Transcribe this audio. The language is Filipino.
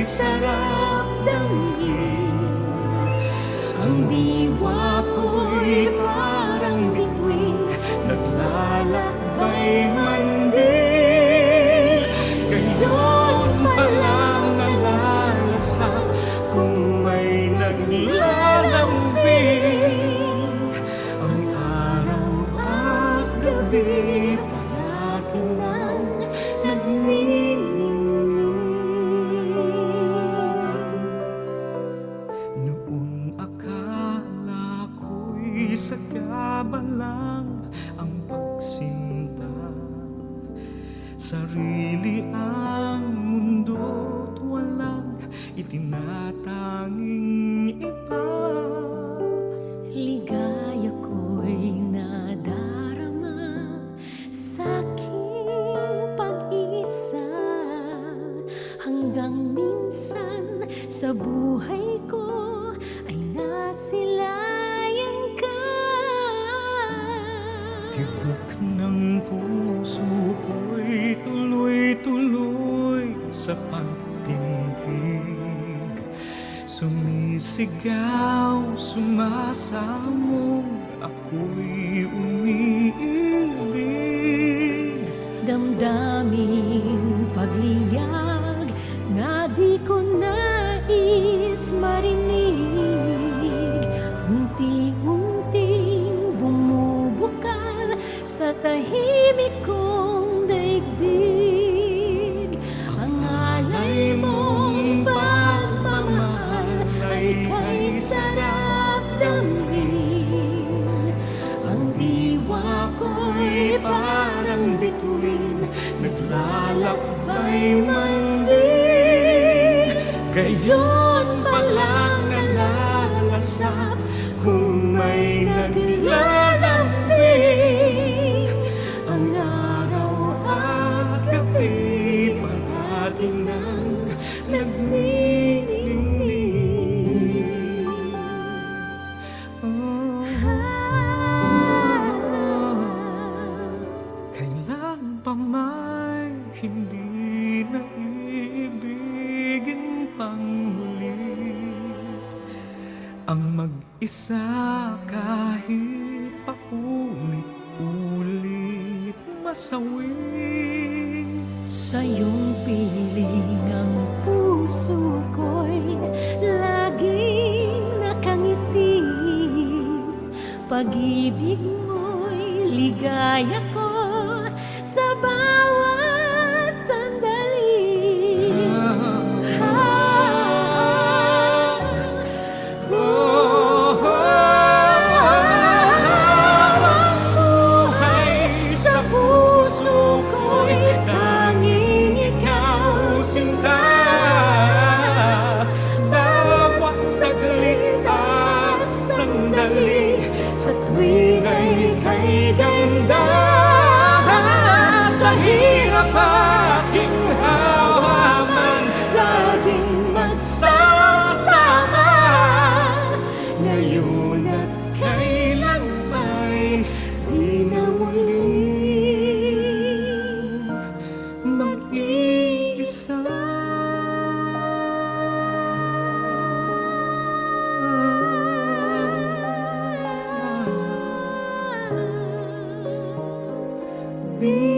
sarap damhin. Ang diwa ko'y parang bituin, naglalakbay man din. Ngayon palang nalalasap kung may naglalambing. Ang araw at gabi parati nang nagniningning. Noon akala ko'y sagaba lang ang pagsinta, sarili ang mundo't walang itinatanging iba. Ligaya ko'y nadarama sa'king pag-isa, hanggang minsan sa buhay ko ay nasilayan ka. Tibok ng puso ko'y tuloy-tuloy sa pagpintig, sumisigaw, sumasamo, ako'y umiibig. Damdaming pagliyag na di ko nais marinig, unti-unting bumubukal sa tahimik kong daigdig. Ang alay mong pagmamahal ay kay sarap damhin. Ang diwa ko'y parang bituin, naglalakbay man din. Ngayon palang nalalasap kung may naglalambing. Ang araw at gabi parati nang nagniningning. Kailan pa may hindi na iibigin pang muli ang mag-isa kahit paulit-ulit masawi. Sa iyong piling ang puso ko'y laging nakangiti, pag-ibig mo'y ligaya ko sa bawat sandali. Ang buhay sa puso ko'y tanging ikaw, sinta. Bawat saglit at sandali sa tuwing ay kay ganda. Sa hirap aking hawaman, laging magsasama. Ngayon at kailan may di na muling mag-iisa. Di